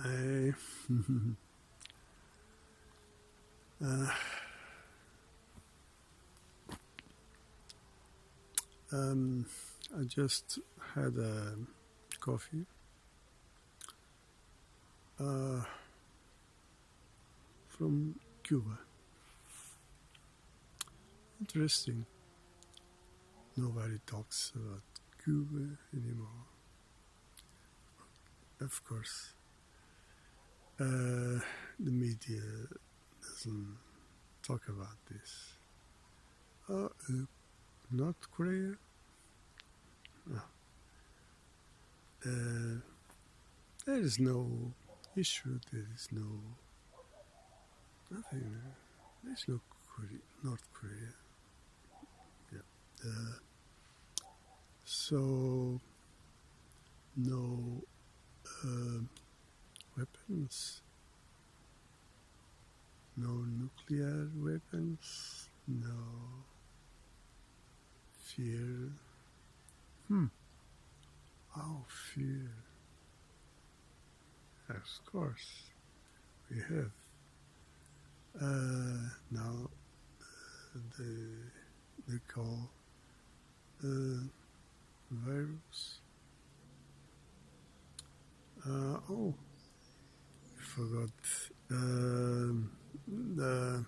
I uh, I just had a coffee. Uh, from Cuba. Interesting. Nobody talks about Cuba anymore. Of course, the media doesn't talk about this. North Korea? No. There is no issue. There is no nothing. There is no North Korea. Yeah. So no weapons, no nuclear weapons, no fear. Oh, fear. Of course, we have. Now they call virus. Oh, I forgot. The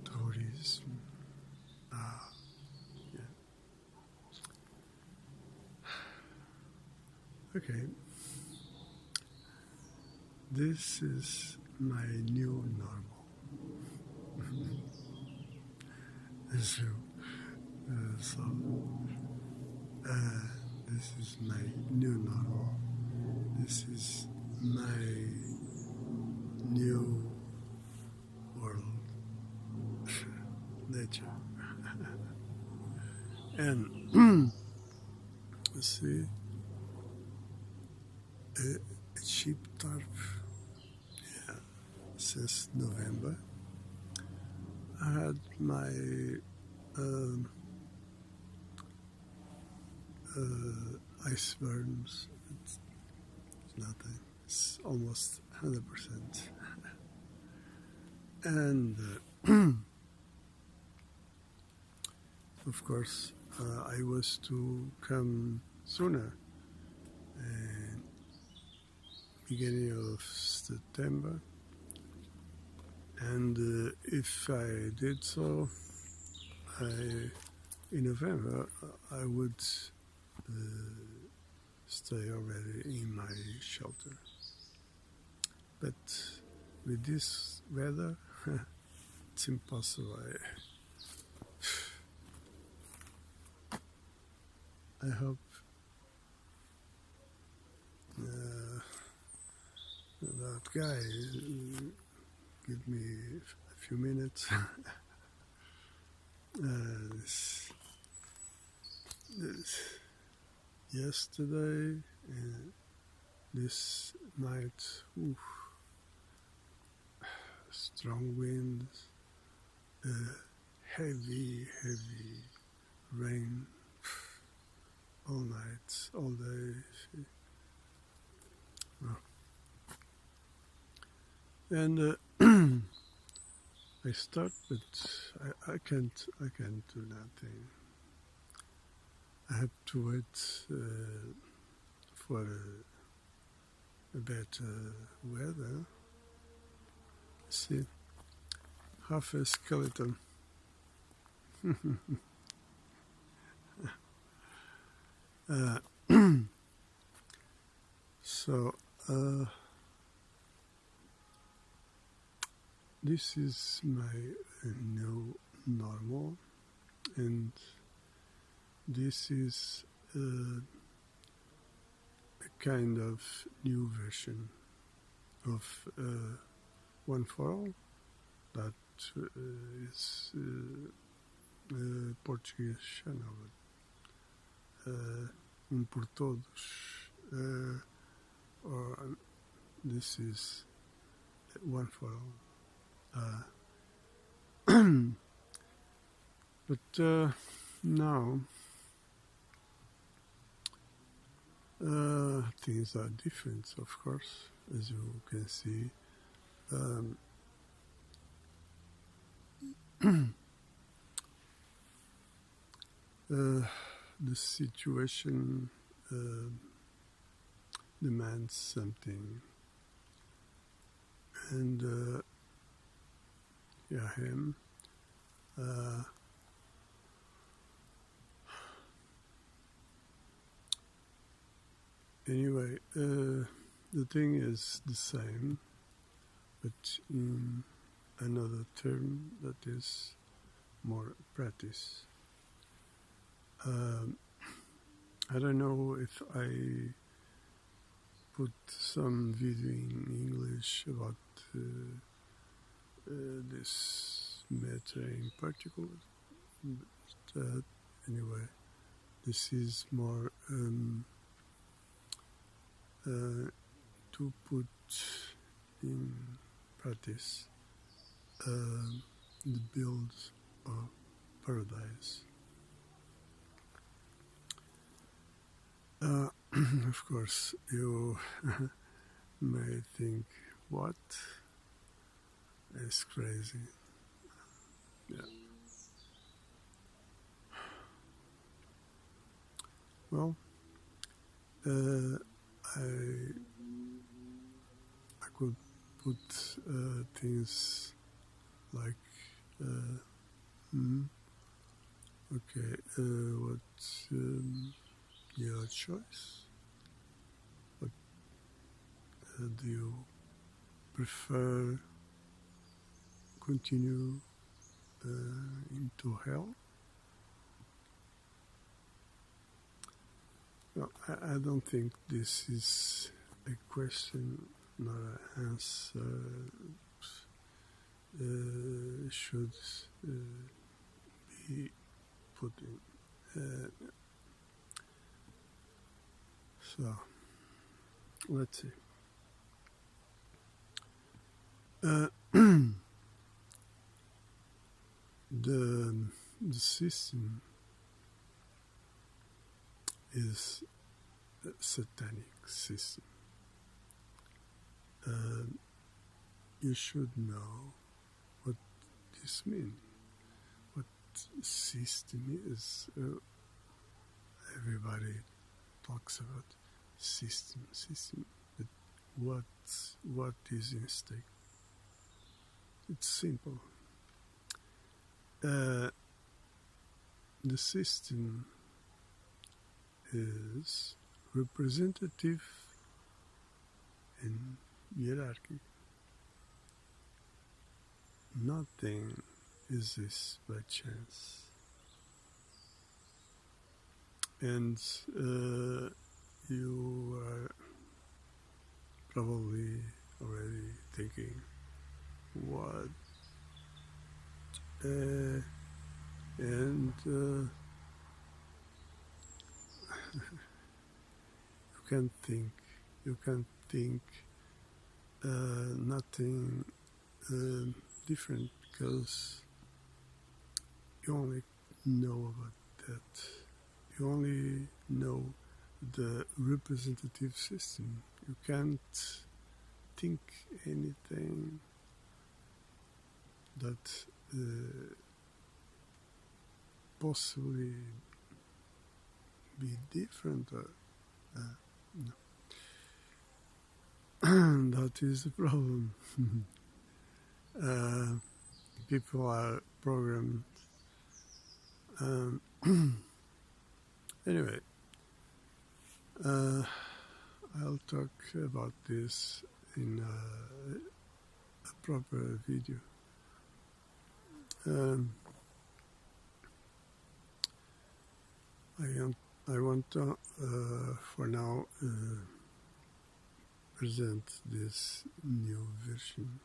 terrorism. Yeah. Okay. This is my new normal. So, this is my new normal. This is my new world, nature. And see, a cheap tarp, yeah, since November. I had my icebergs. It's nothing. It's almost 100%. And of course, I was to come sooner, beginning of September. And if I did so, in November, I would stay already in my shelter. But with this weather, it's impossible. I hope that guy give me a few minutes. This yesterday and this night, strong winds, heavy rain, all night, all day. And I start, but I can't do nothing. I have to wait for a better weather. See, half a skeleton. So this is my new normal, and this is a kind of new version of One for All, that is Portuguese channel. Por Todos, or this is One for All. But now things are different, of course, as you can see. The situation demands something, and here I am. Anyway, the thing is the same, but in another term that is more practice. I don't know if I put some video in English about this matter in particular, but anyway, this is more to put in practice the build of paradise. Of course, you may think, what? It's crazy. Yeah. Well, I could put things like, okay, what's your choice? What do you prefer? Continue into hell? No, I don't think this is a question, not an answer. Should be put in. So, let's see. The system is a satanic system. You should know what this means. What system is. Everybody talks about system, but what is in stake? It's simple. The system is representative and hierarchy. Nothing exists by chance. And you are probably already thinking, what? And you can't think nothing different, because you only know about that. You only know the representative system. You can't think anything that possibly be different, or no. That is the problem. People are programmed. Anyway, I'll talk about this in a proper video. I want to, for now, present this new version.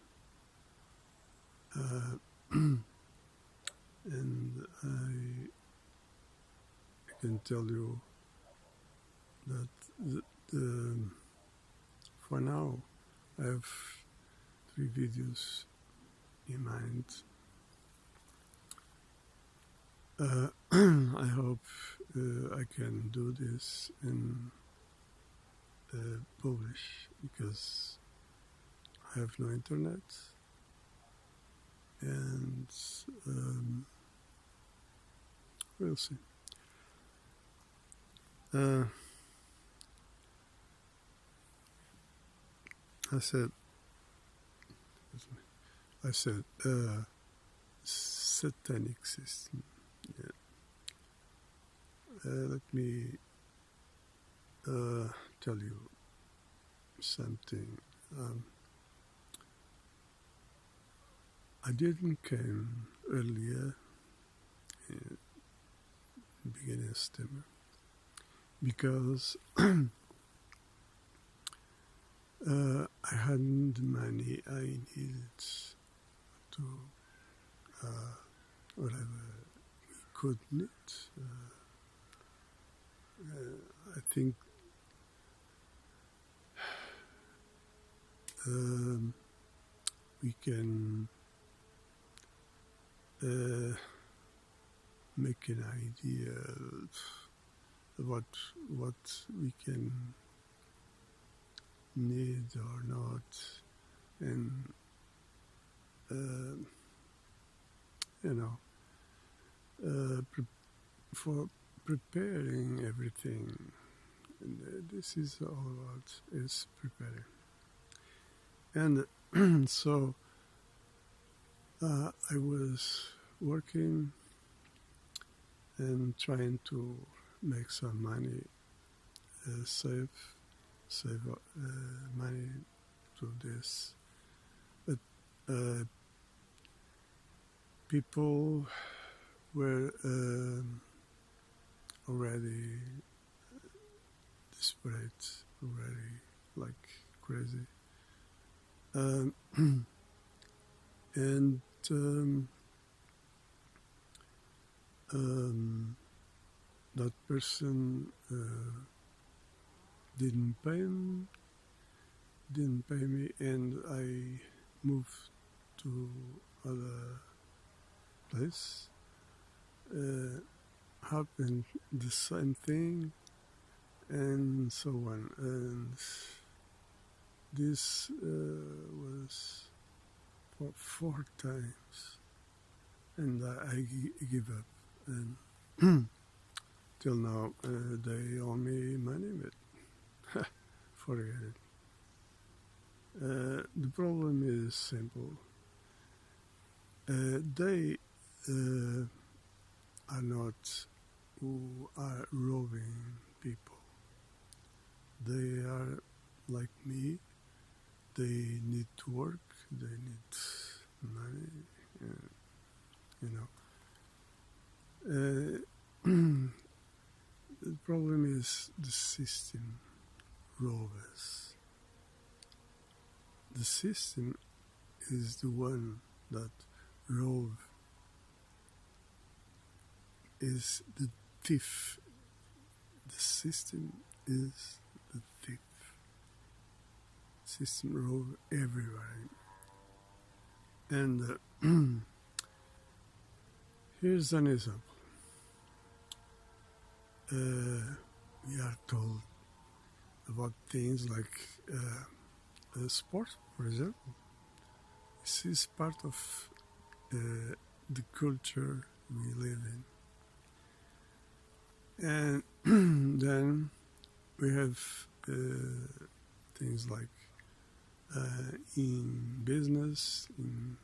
And I can tell you that for now I have 3 videos in mind. I hope I can do this in publish because I have no internet, and we'll see. I said satanic system. Yeah. Let me tell you something. I didn't come earlier, beginning of September, because I hadn't the money I needed to whatever we could need. I think we can make an idea about what we can need or not, and for preparing everything. And this is all about is preparing. And so I was working and trying to make some money, save money to this. But people were already desperate, already like crazy. And that person didn't pay me, and I moved to other place. Happened the same thing, and so on. And this was for 4 times, and I give up. And till now, they owe me money, but forget it. The problem is simple. They are not who are robbing people. They are like me. They need to work. They need money. The problem is the system robs us. The system is the one that robs, is the thief. The system is the thief. System robs everybody. And here's an example. We are told about things like sport, for example. This is part of the culture we live in. And then we have things like in business, in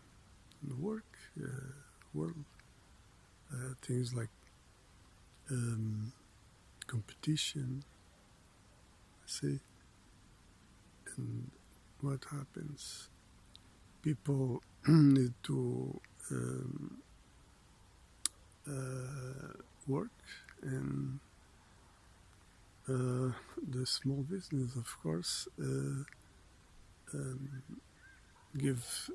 the work world, things like competition, see, and what happens. People need to work, and the small business, of course, give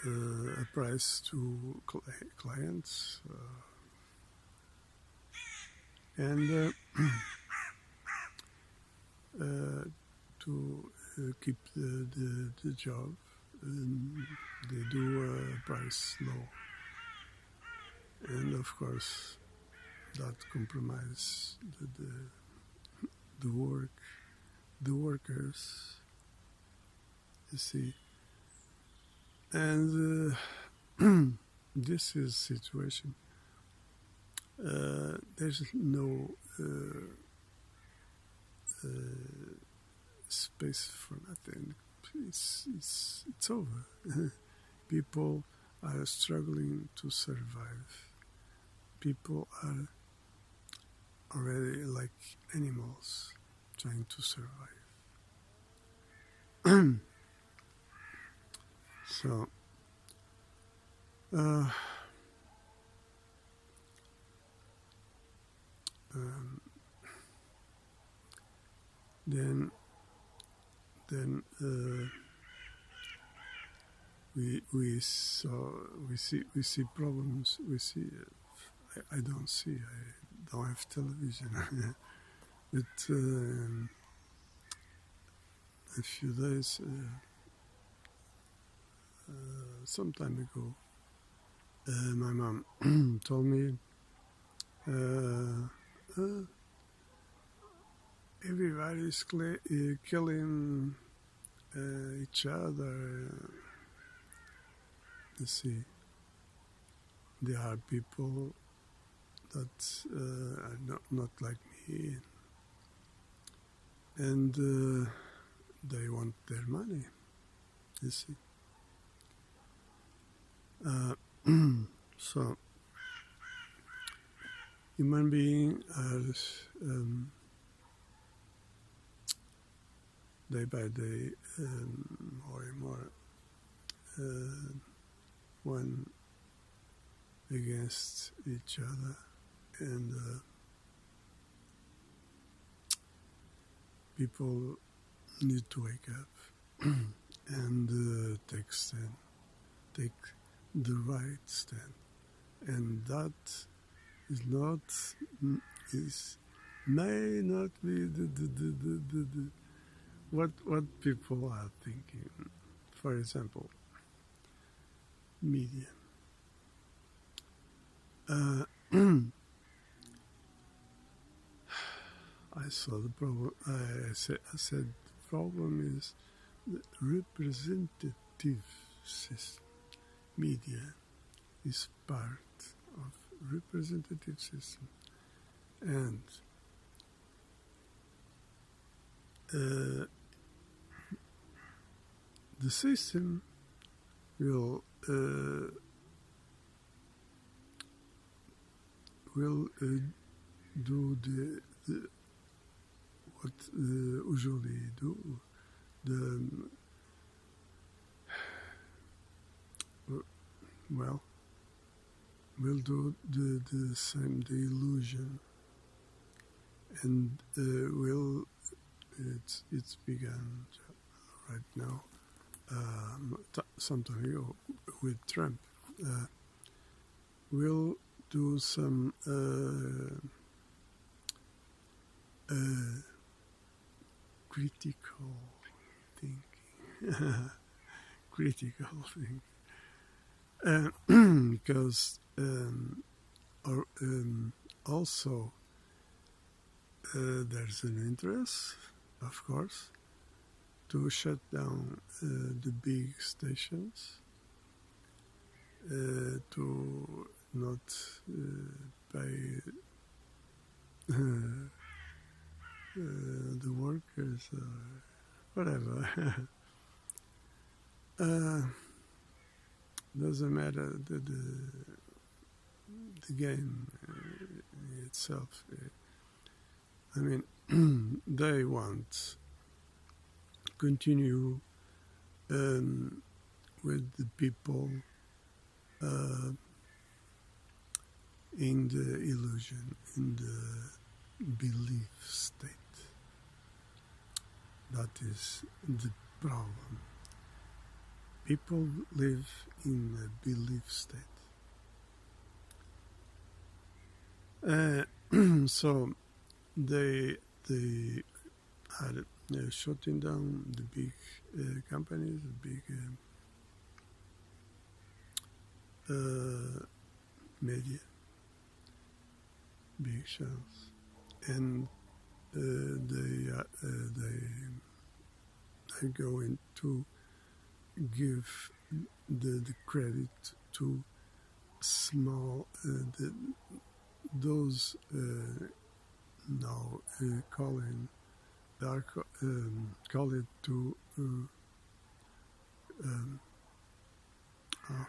a price to clients, and to keep the job, they do a price low, and of course that compromise the work, the workers. You see, and this is situation. There's no space for nothing. It's over. People are struggling to survive. People are already like animals trying to survive. So, then we see problems. We see. I don't see. I don't have television. But a few days, some time ago, my mom told me everybody's killing each other. You see, there are people that are not like me, and they want their money. You see, so human beings are day by day more and more one against each other, and people need to wake up and take the right stand, and that may not be the what people are thinking. For example, media. I saw the problem. I said the problem is the representative system. Media is part of representative system, and the system will do what usually do. Will do the same, the illusion, and it's begun right now. Some time ago with Trump, will do some critical thinking, because also there's an interest, of course, to shut down the big stations, to not pay the workers, whatever. Doesn't matter the game itself. I mean, they want continue with the people in the illusion, in the belief state. That is the problem. People live in a belief state. So they are shutting down the big companies, the big media, big shells, and they are going to give the credit to small those now call it to um, uh,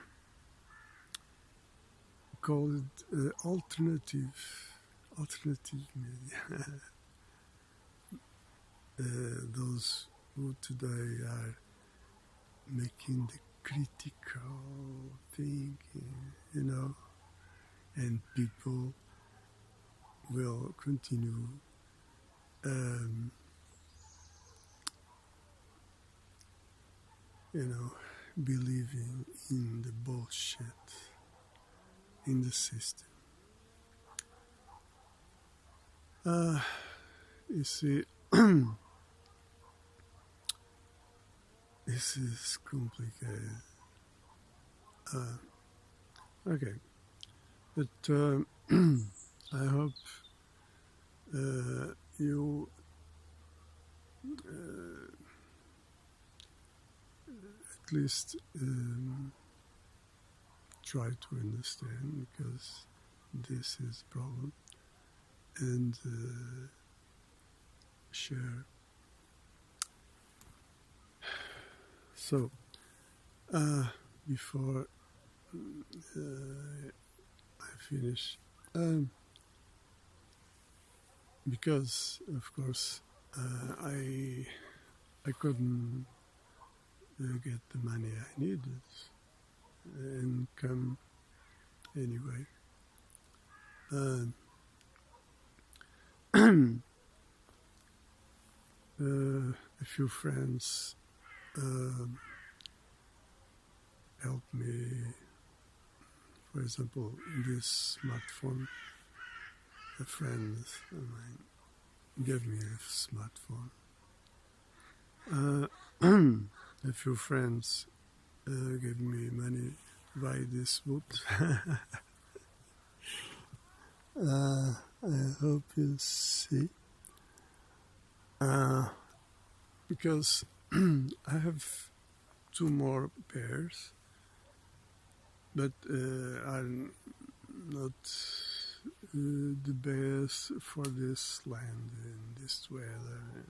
call it alternative media. Those who today are making the critical thinking, and people will continue um, believing in the bullshit in the system. You see, this is complicated. Okay, but I hope you at least try to understand, because this is a problem, and share. So, before I finish, because of course I couldn't get the money I needed and come anyway. A few friends helped me. For example, this smartphone. A friend of mine gave me a smartphone. A few friends gave me money to buy this book. I hope you see. Because I have 2 more pairs, but I'm not the best for this land and this weather.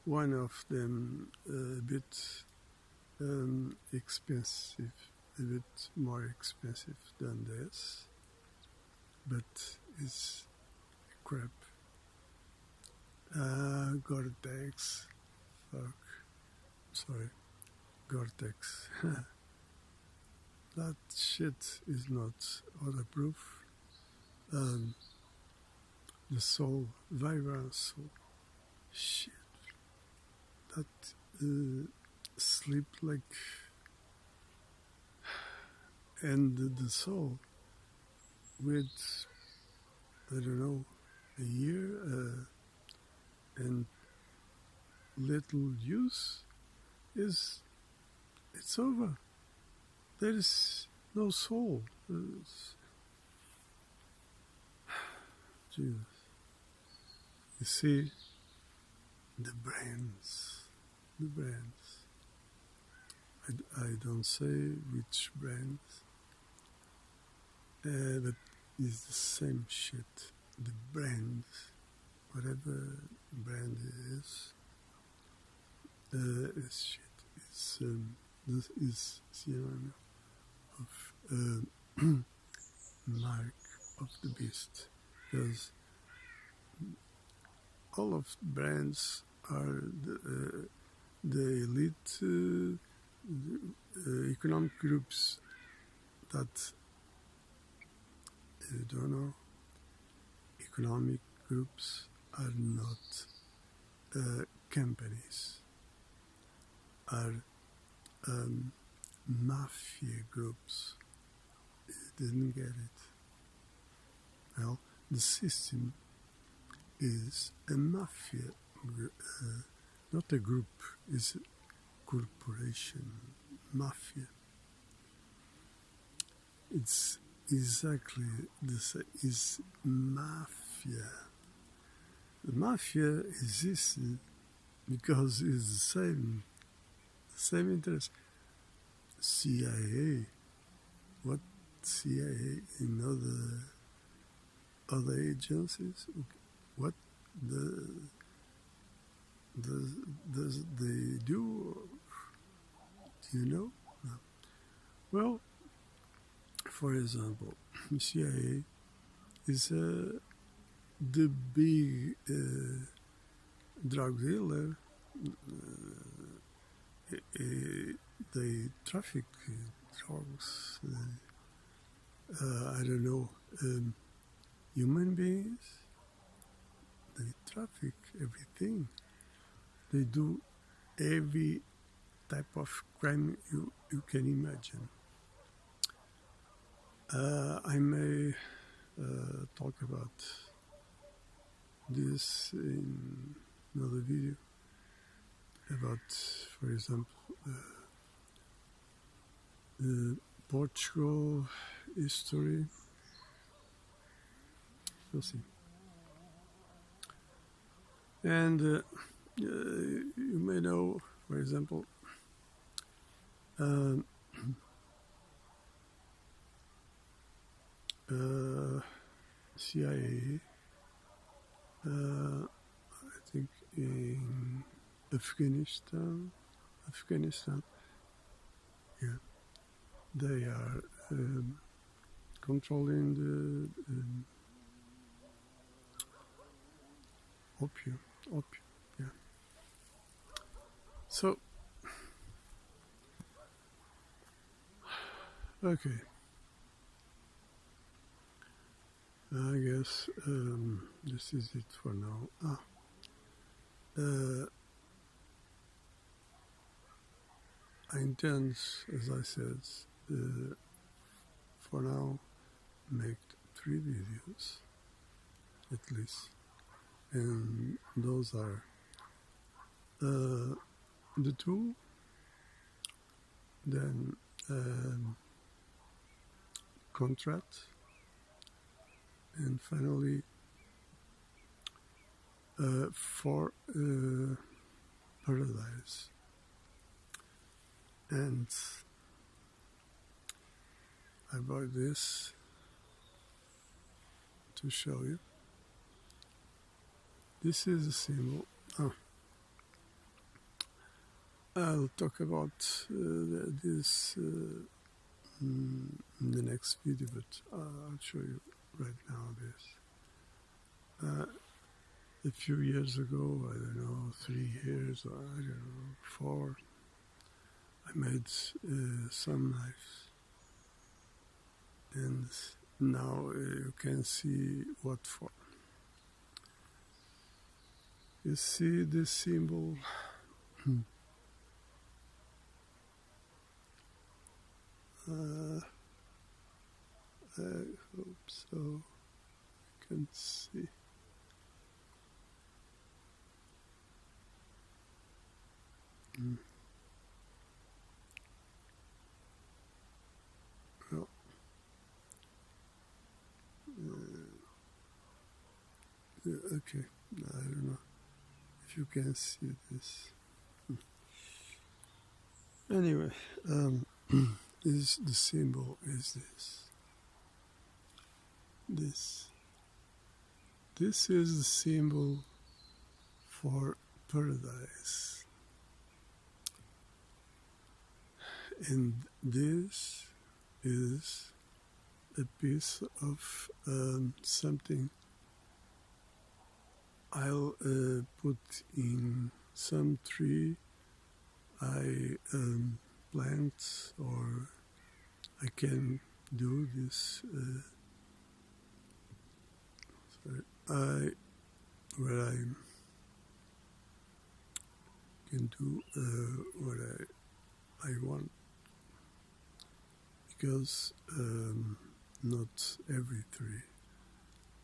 One of them a bit expensive, a bit more expensive than this, but it's crap. Gore-Tex, Gore-Tex. That shit is not waterproof. The sole, Vibram sole, shit, that sleep like, and the sole with, I don't know, a year and little use it's over. There is no soul. Jesus. You see, the brands. I don't say which brands, but it's the same shit. The brands, whatever brand it is shit. This is synonym of mark of the beast, because all of brands are the elite economic groups that don't know. Economic groups are not companies, are mafia groups. You didn't get it. Well, the system is a mafia, not a group, it's a corporation, mafia. It's exactly the same. Is mafia. The mafia exists because it's the same interest. CIA, what CIA in other agencies? What the, does they do? Do you know? No. Well, for example, CIA is the big drug dealer. They traffic drugs. I don't know. Human beings. They traffic everything. They do every type of crime you can imagine. I may talk about this in another video about, for example, the Portugal history. We'll see. And you may know, for example, CIA, I think in Afghanistan, yeah, they are controlling the opium, yeah. So, okay, I guess this is it for now. I intend, as I said, for now, make 3 videos, at least. And those are the 2, then contract, and finally for paradise. And I brought this to show you. This is a symbol. I'll talk about this in the next video, but I'll show you right now this. A few years ago, I don't know, 3 years, or I don't know, 4, I made some knives. And now you can see what for. You see this symbol? I hope so. You can see. Well, okay, I don't know if you can see this. Anyway, is the symbol is this. This is the symbol for paradise. And this is a piece of something I'll put in some tree I plant, or I can do this. Where I can do what I want, because not every tree,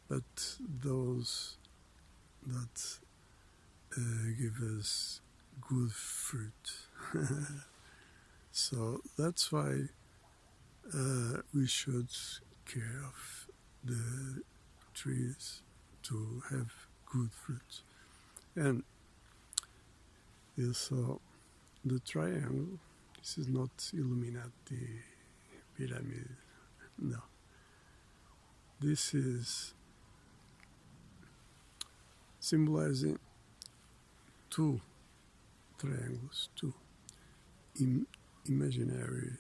but those that give us good fruit. So that's why we should care of the trees to have good fruits. And you saw the triangle. This is not Illuminati pyramid, no. This is symbolizing two triangles, two imaginary.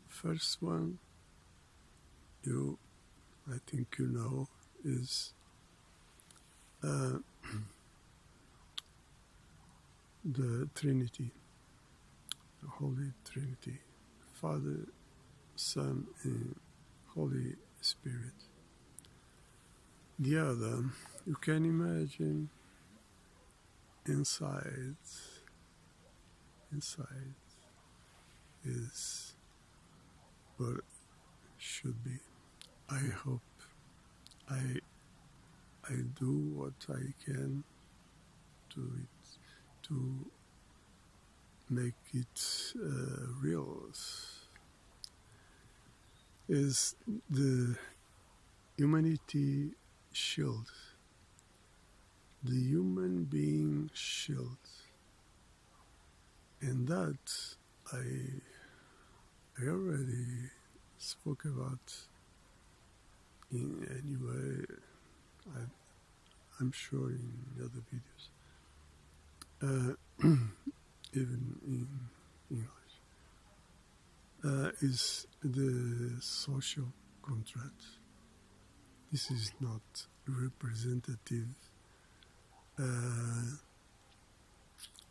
First one, I think you know, is the Trinity, the Holy Trinity, Father, Son, and Holy Spirit. The other, you can imagine inside is what should be. I hope I do what I can to make it real. Is the humanity shield, the human being shield, and that I already spoke about in any way. I'm sure in other videos, even in English, is the social contract. This is not representative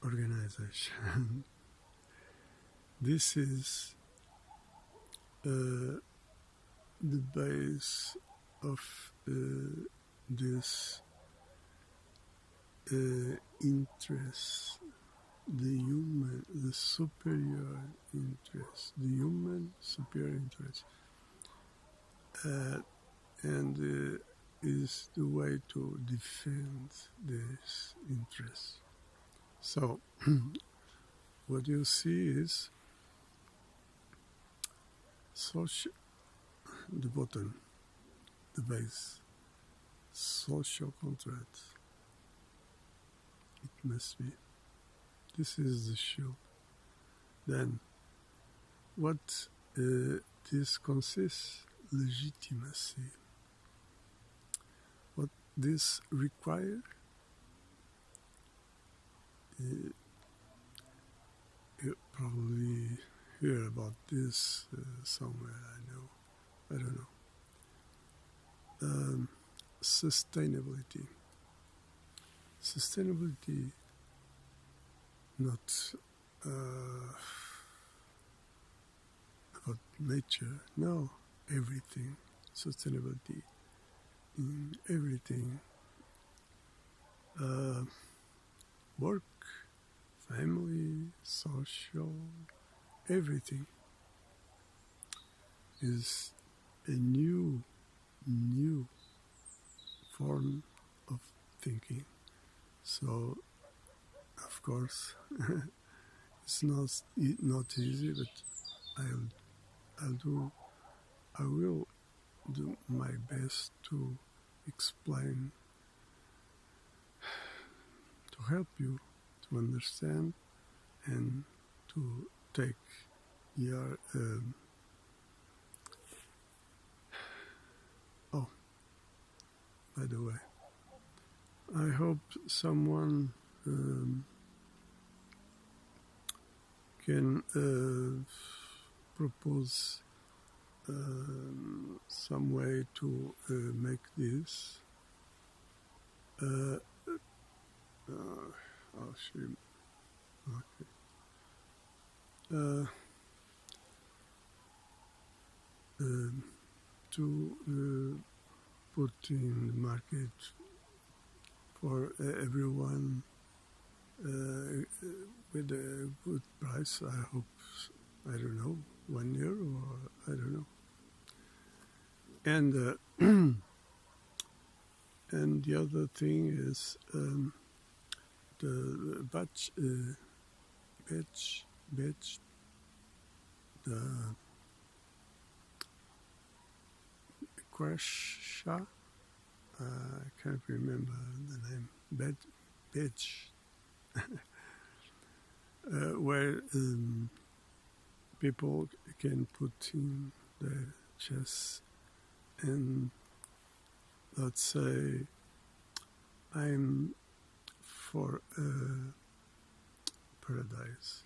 organization. This is the base of this interest, the superior interest, the human superior interest, and is the way to defend this interest. So, what you see is the bottom, the base, social contract. It must be. This is the shield. Then, what this consists? Legitimacy. What this requires? You probably hear about this somewhere, I don't know. Sustainability. Sustainability, not about nature, no, everything. Sustainability in everything. Work, family, social, everything is a new form of thinking. So, of course, it's not easy, but I will do my best to explain, to help you to understand and to take your by the way, I hope someone can propose some way to make this. I'll show you. Okay. To put in the market for everyone with a good price. I hope, I don't know, 1 year or I don't know. And and the other thing is the batch, Quasha. I can't remember the name. Bedge, where people can put in their chests and let's say I'm for paradise.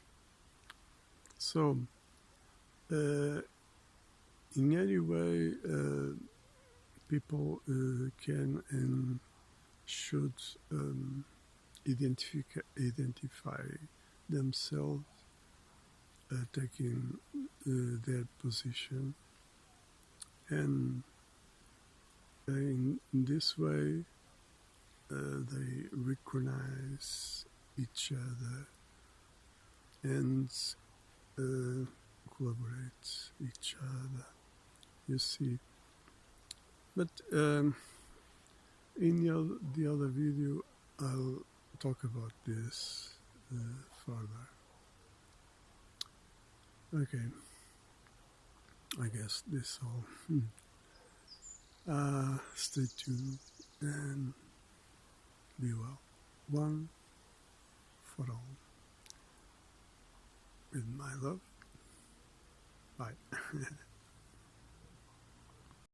So in any way people can and should identify themselves taking their position, and in this way they recognize each other and collaborate each other, you see. But in the other video I'll talk about this further. Okay, I guess this all. Stay tuned and be well. One for all. With my love. Bye.